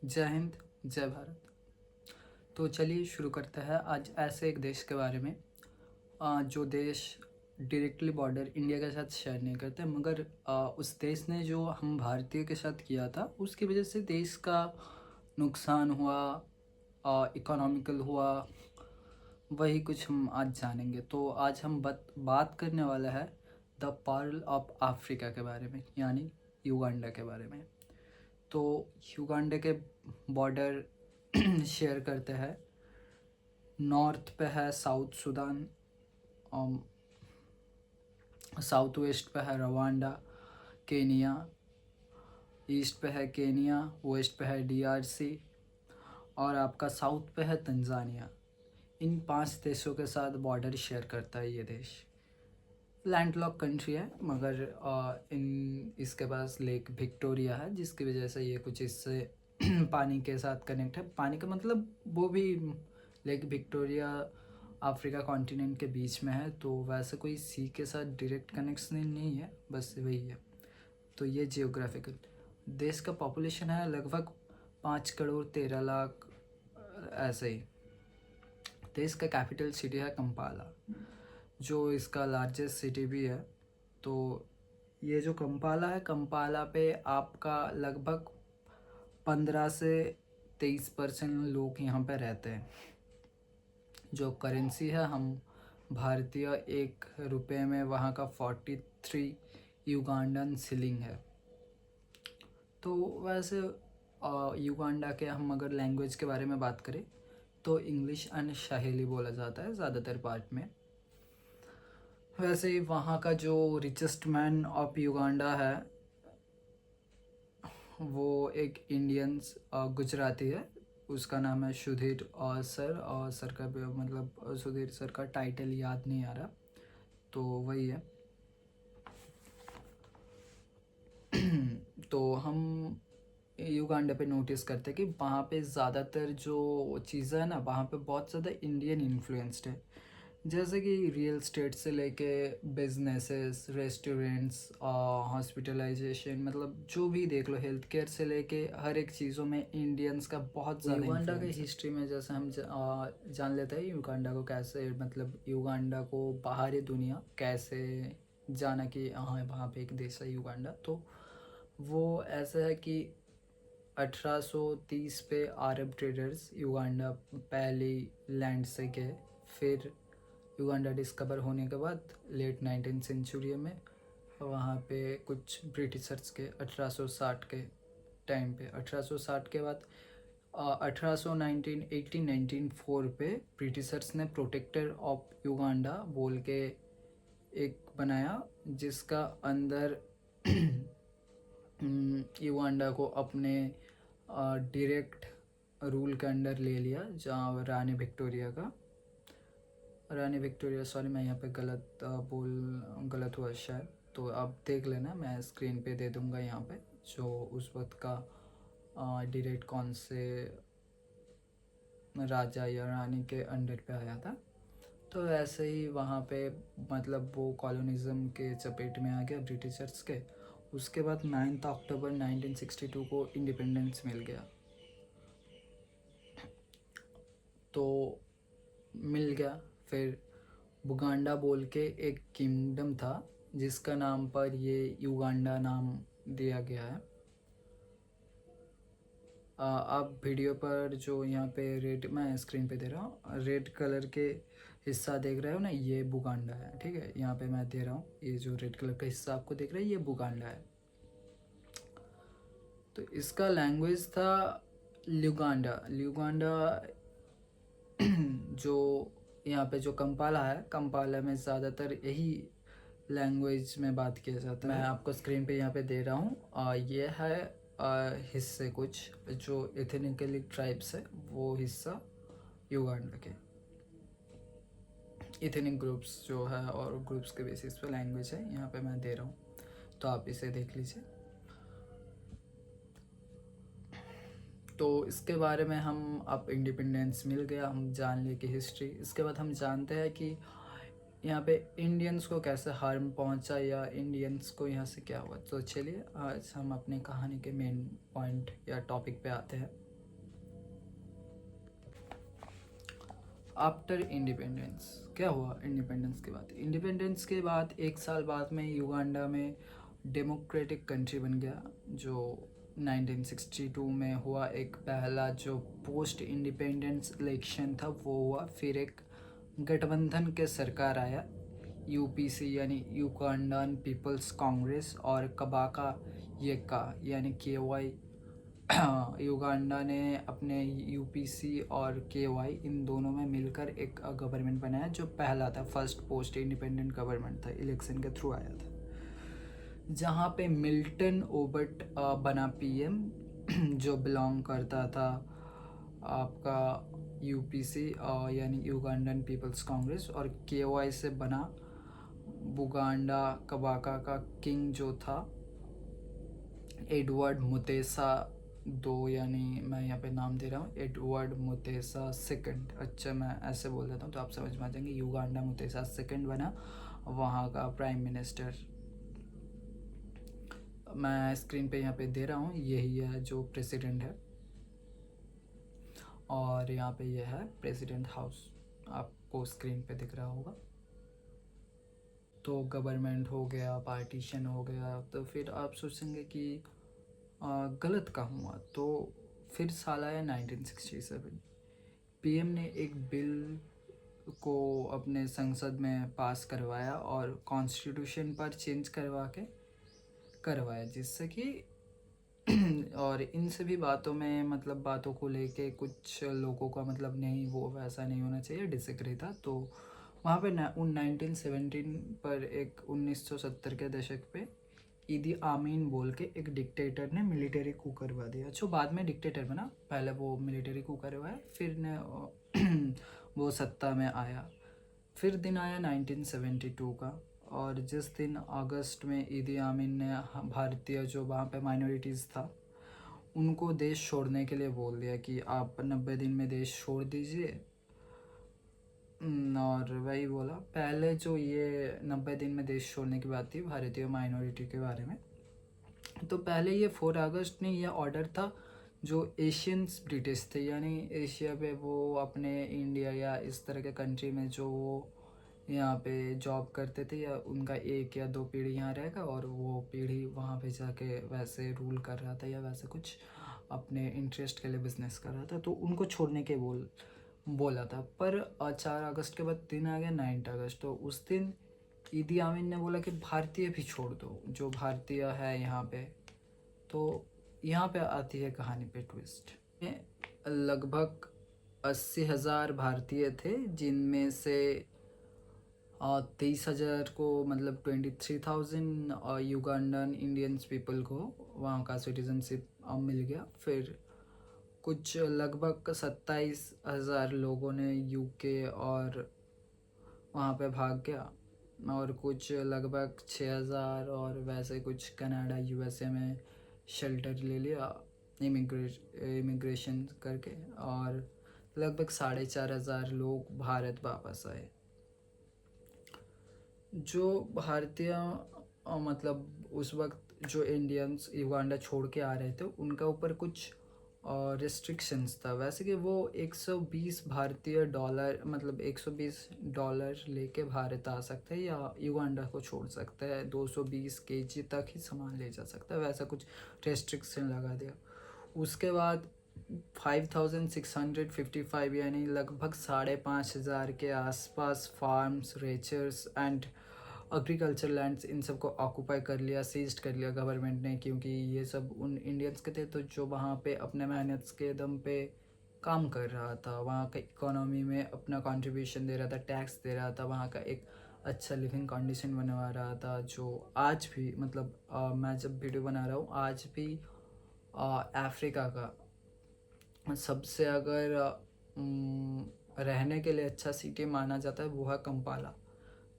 जय हिंद, जय भारत। तो चलिए शुरू करते हैं आज ऐसे एक देश के बारे में जो देश डायरेक्टली बॉर्डर इंडिया के साथ शेयर नहीं करते, मगर उस देश ने जो हम भारतीय के साथ किया था उसकी वजह से देश का नुकसान हुआ, इकोनॉमिकल हुआ। वही कुछ हम आज जानेंगे। तो आज हम बात करने वाला है द पर्ल ऑफ अफ्रीका के बारे में, यानी युगांडा के बारे में। तो युगांडा के बॉर्डर शेयर करते हैं। नॉर्थ पे है साउथ सूडान, साउथ वेस्ट पे है रवांडा, केनिया। ईस्ट पे है केनिया, वेस्ट पे है डीआरसी, और आपका साउथ पे है तंजानिया। इन 5 देशों के साथ बॉर्डर शेयर करता है ये देश। लैंडलॉक कंट्री है, मगर इन इसके पास लेक विक्टोरिया है, जिसकी वजह से ये कुछ इससे पानी के साथ कनेक्ट है। पानी का मतलब वो भी लेक विक्टोरिया अफ्रीका कॉन्टिनेंट के बीच में है, तो वैसे कोई सी के साथ डायरेक्ट कनेक्शन नहीं है, बस वही है। तो ये जियोग्राफिकल देश का पॉपुलेशन है लगभग 5 करोड़ 13 लाख, ऐसे ही। देश का कैपिटल सिटी है कंपाला, जो इसका लार्जेस्ट सिटी भी है। तो ये जो कंपाला है, कंपाला पे आपका लगभग 15 से 23% लोग यहाँ पे रहते हैं। जो करेंसी है, हम भारतीय 1 रुपये में वहाँ का 43 युगांडन शिलिंग है। तो वैसे युगांडा के हम अगर लैंग्वेज के बारे में बात करें तो इंग्लिश एंड स्वाहिली बोला जाता है ज़्यादातर पार्ट में। वैसे ही वहाँ का जो रिचेस्ट मैन ऑफ युगांडा है वो एक इंडियंस गुजराती है, उसका नाम है सुधीर सर। और सर का मतलब सुधीर सर का टाइटल याद नहीं आ रहा, तो वही है। तो हम युगांडा पे नोटिस करते हैं कि वहाँ पे ज़्यादातर जो चीज़ें है ना, वहाँ पे बहुत ज़्यादा इंडियन इन्फ्लुएंस्ड है। जैसे कि रियल स्टेट से लेके बिजनेसेस, रेस्टोरेंट्स, हॉस्पिटलाइजेशन, मतलब जो भी देख लो, हेल्थ केयर से लेके हर एक चीज़ों में इंडियंस का बहुत ज़्यादा युगांडा के हिस्ट्री में जैसे हम जान लेते हैं युगांडा को कैसे, मतलब युगांडा को बाहरी दुनिया कैसे जाना कि हाँ वहाँ पे एक देश है युगांडा। तो वो ऐसा है कि 1830 पे अरब ट्रेडर्स युगांडा पहली लैंड से गए। फिर युगांडा डिस्कवर होने के बाद लेट 19th सेंचुरी में वहाँ पे कुछ ब्रिटिशर्स के 1860 के टाइम पे, 1860 के बाद 1819 पे ब्रिटिशर्स ने प्रोटेक्टर ऑफ युगांडा बोल के एक बनाया, जिसका अंदर युगांडा को अपने डायरेक्ट रूल के अंडर ले लिया, जहाँ रानी विक्टोरिया, सॉरी मैं यहाँ पे गलत हुआ शायद, तो आप देख लेना, मैं स्क्रीन पे दे दूँगा यहाँ पे जो उस वक्त का डायरेक्ट कौन से राजा या रानी के अंडर पे आया था। तो ऐसे ही वहाँ पे मतलब वो कॉलोनिज्म के चपेट में आ गया ब्रिटिशर्स के। उसके बाद 9 अक्टूबर 1962 को इंडिपेंडेंस मिल गया। तो मिल गया, फिर बुगांडा बोल के एक किंगडम था जिसका नाम पर ये युगांडा नाम दिया गया है। आप वीडियो पर जो यहाँ पे रेड, मैं स्क्रीन पे दे रहा हूँ, रेड कलर के हिस्सा देख रहे हो ना, ये बुगांडा है, ठीक है। यहाँ पे मैं दे रहा हूँ, ये जो रेड कलर का हिस्सा आपको दिख रहा है ये बुगांडा है। तो इसका लैंग्वेज था ल्यूगांडा। जो यहाँ पे जो कंपाला है, कंपाला में ज़्यादातर यही लैंग्वेज में बात किया जाता है। मैं आपको स्क्रीन पे यहाँ पे दे रहा हूँ। ये है हिस्से कुछ जो एथनिकली ट्राइब्स है, वो हिस्सा युगांडा के एथनिक ग्रुप्स जो है, और ग्रुप्स के बेसिस पे लैंग्वेज है यहाँ पे मैं दे रहा हूँ, तो आप इसे देख लीजिए। तो इसके बारे में हम, अब इंडिपेंडेंस मिल गया, हम जान ले कि हिस्ट्री। इसके बाद हम जानते हैं कि यहाँ पे इंडियंस को कैसे हार्म पहुँचा या इंडियंस को यहाँ से क्या हुआ। तो चलिए आज हम अपने कहानी के मेन पॉइंट या टॉपिक पे आते हैं। आफ्टर इंडिपेंडेंस क्या हुआ? इंडिपेंडेंस के बाद 1 साल बाद में युगांडा में डेमोक्रेटिक कंट्री बन गया, जो 1962 में हुआ। एक पहला जो पोस्ट इंडिपेंडेंस इलेक्शन था वो हुआ, फिर एक गठबंधन के सरकार आया, यूपीसी यानी युगांडान पीपल्स कांग्रेस, और कबाका येका यानी केवाई। युगांडा ने अपने यूपीसी और केवाई इन दोनों में मिलकर एक गवर्नमेंट बनाया, जो पहला था, फर्स्ट पोस्ट इंडिपेंडेंट गवर्नमेंट था, इलेक्शन के थ्रू आया था, जहाँ पे मिल्टन ओबट बना पीएम, जो बिलोंग करता था आपका यूपीसी यानी युगांडन पीपल्स कांग्रेस, और केवाई से बना बुगांडा कबाका का किंग जो था एडवर्ड मुतेसा दो, यानी मैं यहाँ पे नाम दे रहा हूँ एडवर्ड मुतेसा सेकंड। अच्छा, मैं ऐसे बोल देता हूँ तो आप समझ में आ जाएंगे। युगांडा मुतेसा सेकंड बना वहाँ का प्राइम मिनिस्टर। मैं स्क्रीन पे यहाँ पे दे रहा हूँ, यही है जो प्रेसिडेंट है, और यहाँ पे यह है प्रेसिडेंट हाउस, आपको स्क्रीन पे दिख रहा होगा। तो गवर्नमेंट हो गया, पार्टीशन हो गया, तो फिर आप सोचेंगे कि गलत कहाँ हुआ। तो फिर साल आया 1967, पीएम ने एक बिल को अपने संसद में पास करवाया और कॉन्स्टिट्यूशन पर चेंज करवाया, जिससे कि और इन सभी बातों में मतलब बातों को लेके कुछ लोगों का मतलब नहीं, वो वैसा नहीं होना चाहिए, डिसएग्री था। तो वहाँ पे 1917 पर एक 1970 के दशक पे ईदी आमीन बोल के एक डिक्टेटर ने मिलिट्री कू करवा दिया, जो बाद में डिक्टेटर बना। पहले वो मिलिट्री कू करवाया, फिर ने वो सत्ता में आया। फिर दिन आया 1972 का, और जिस दिन अगस्त में ईदी आमीन ने भारतीय जो वहाँ पे माइनॉरिटीज़ था उनको देश छोड़ने के लिए बोल दिया कि आप 90 दिन में देश छोड़ दीजिए। और वही बोला, पहले जो ये 90 दिन में देश छोड़ने की बात थी भारतीय माइनॉरिटी के बारे में, तो पहले ये 4 अगस्त ने ये ऑर्डर था जो एशियंस ब्रिटिश थे, यानी एशिया पे वो अपने इंडिया या इस तरह के कंट्री में जो वो यहाँ पे जॉब करते थे, या उनका 1 या 2 पीढ़ी यहाँ रहेगा और वो पीढ़ी वहाँ पे जाके वैसे रूल कर रहा था या वैसे कुछ अपने इंटरेस्ट के लिए बिजनेस कर रहा था, तो उनको छोड़ने के बोला था। पर 4 अगस्त के बाद दिन आ गया 9 अगस्त, तो उस दिन ईदी आमीन ने बोला कि भारतीय भी छोड़ दो, जो भारतीय है यहाँ पे। तो यहाँ पे आती है कहानी पे ट्विस्ट। लगभग 80,000 भारतीय थे, जिनमें से 23,000 को मतलब 23,000 युगांडन इंडियंस पीपल को वहाँ का सिटीजनशिप मिल गया। फिर कुछ लगभग 27,000 लोगों ने यूके और वहाँ पे भाग गया, और कुछ लगभग 6,000 और वैसे कुछ कनाडा यूएसए में शेल्टर ले लिया इमिग्रेशन करके, और लगभग 4,500 लोग भारत वापस आए। जो भारतीय मतलब उस वक्त जो इंडियंस युगांडा छोड़ के आ रहे थे उनका ऊपर कुछ रिस्ट्रिक्शंस था, वैसे कि वो 120 भारतीय डॉलर मतलब $120 लेके भारत आ सकते हैं या युगांडा को छोड़ सकते हैं, 220 केजी तक ही सामान ले जा सकता है, वैसा कुछ रेस्ट्रिक्शन लगा दिया। उसके बाद 5,655 यानी लगभग 5,500 के आसपास farms, ranches and agriculture lands इन सब को ऑक्यूपाई कर लिया, सीज्ड कर लिया गवर्नमेंट ने, क्योंकि ये सब उन इंडियंस के थे तो जो वहाँ पे अपने मेहनत के दम पे काम कर रहा था, वहाँ का इकोनॉमी में अपना कंट्रीब्यूशन दे रहा था, टैक्स दे रहा था, वहाँ का एक अच्छा लिविंग कंडीशन बनवा रहा था, जो आज भी मतलब मैं जब वीडियो बना रहा हूँ आज भी अफ्रीका का सबसे अगर रहने के लिए अच्छा सिटी माना जाता है वो है कंपाला।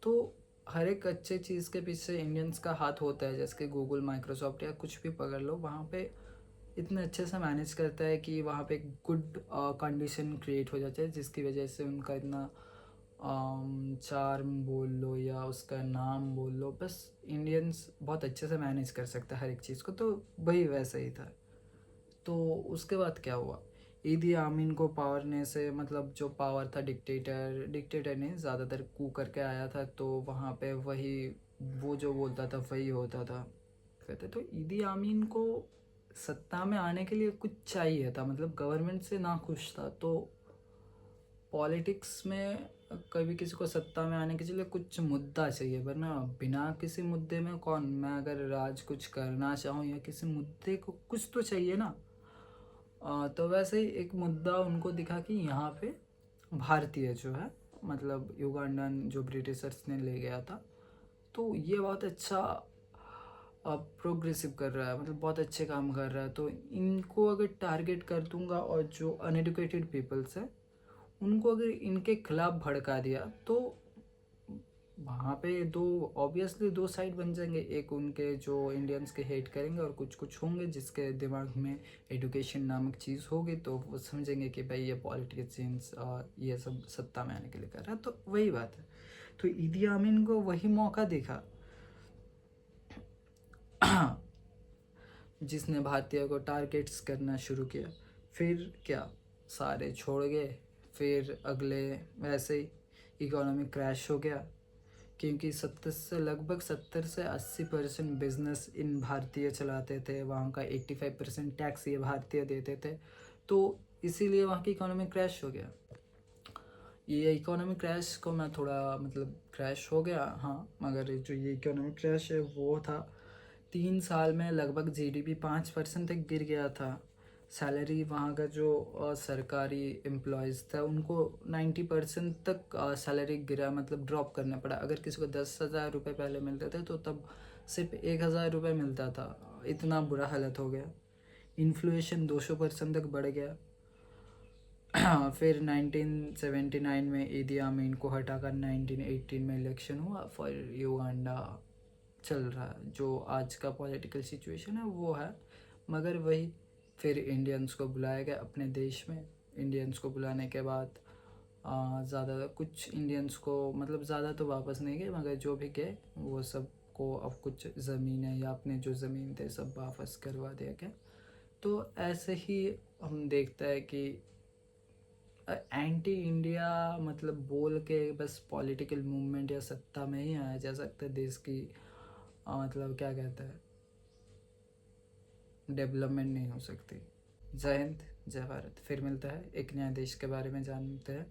तो हर एक अच्छे चीज़ के पीछे इंडियंस का हाथ होता है, जैसे कि गूगल, माइक्रोसॉफ्ट या कुछ भी पकड़ लो, वहाँ पे इतने अच्छे से मैनेज करता है कि वहाँ पे गुड कंडीशन क्रिएट हो जाता है, जिसकी वजह से उनका इतना चार्म बोल लो या उसका नाम बोल लो, बस इंडियंस बहुत अच्छे से मैनेज कर सकता है हर एक चीज़ को। तो वही वैसा ही था। तो उसके बाद क्या हुआ, ईदी आमीन को पावर ने से मतलब जो पावर था, डिक्टेटर ने ज़्यादातर कू करके आया था, तो वहाँ पे वही वो जो बोलता था वही होता था कहते। तो ईदी आमीन को सत्ता में आने के लिए कुछ चाहिए था, मतलब गवर्नमेंट से ना खुश था, तो पॉलिटिक्स में कभी किसी को सत्ता में आने के लिए कुछ मुद्दा चाहिए, वरना बिना किसी मुद्दे में कौन, मैं अगर राज कुछ करना चाहूँ या किसी मुद्दे को कुछ तो चाहिए ना। तो वैसे ही एक मुद्दा उनको दिखा कि यहाँ पे भारतीय जो है, मतलब युगांडन जो ब्रिटिशर्स ने ले गया था, तो ये बहुत अच्छा प्रोग्रेसिव कर रहा है, मतलब बहुत अच्छे काम कर रहा है, तो इनको अगर टारगेट कर दूंगा और जो अनएडुकेटेड पीपल्स है उनको अगर इनके खिलाफ भड़का दिया, तो वहाँ पे ऑब्वियसली दो साइड बन जाएंगे। एक उनके जो इंडियंस के हेट करेंगे और कुछ कुछ होंगे जिसके दिमाग में एजुकेशन नामक चीज़ होगी, तो वो समझेंगे कि भाई ये पॉलिटिशियंस ये सब सत्ता में आने के लिए कर रहा है। तो वही बात है, तो ईदी आमीन को वही मौका देखा जिसने भारतीय को टारगेट्स करना शुरू किया। फिर क्या, सारे छोड़ गए। फिर अगले वैसे ही इकोनॉमिक क्रैश हो गया, क्योंकि 70 से 80% बिजनेस इन भारतीय चलाते थे, वहाँ का 85% टैक्स ये भारतीय देते थे, तो इसीलिए वहाँ की इकोनॉमी क्रैश हो गया। ये इकोनॉमिक क्रैश को मैं थोड़ा मतलब क्रैश हो गया हाँ, मगर जो ये इकोनॉमिक क्रैश है वो था 3 साल में लगभग जीडीपी 5% तक गिर गया था। सैलरी वहाँ का जो सरकारी एम्प्लॉयज़ था उनको 90% तक सैलरी गिरा, मतलब ड्रॉप करना पड़ा। अगर किसी को 10,000 रुपये पहले मिलते थे तो तब सिर्फ 1,000 रुपये मिलता था, इतना बुरा हालत हो गया। इन्फ्लेशन 200% तक बढ़ गया। फिर 1979 में ईदी आमीन को हटाकर 1918 में इलेक्शन हुआ, फॉर युगांडा चल रहा है, जो आज का पॉलिटिकल सिचुएशन है वो है। मगर वही फिर इंडियंस को बुलाया गया अपने देश में। इंडियंस को बुलाने के बाद ज़्यादा कुछ इंडियंस को, मतलब ज़्यादा तो वापस नहीं गए, मगर जो भी गए वो सब को अब कुछ ज़मीनें या अपने जो ज़मीन थे सब वापस करवा दिया गया। तो ऐसे ही हम देखते हैं कि एंटी इंडिया मतलब बोल के बस पॉलिटिकल मूवमेंट या सत्ता में ही आया जा सकता है, देश की मतलब क्या कहते हैं, डेवलपमेंट नहीं हो सकती। जय हिंद, जय भारत। फिर मिलता है एक नया देश के बारे में जानते हैं।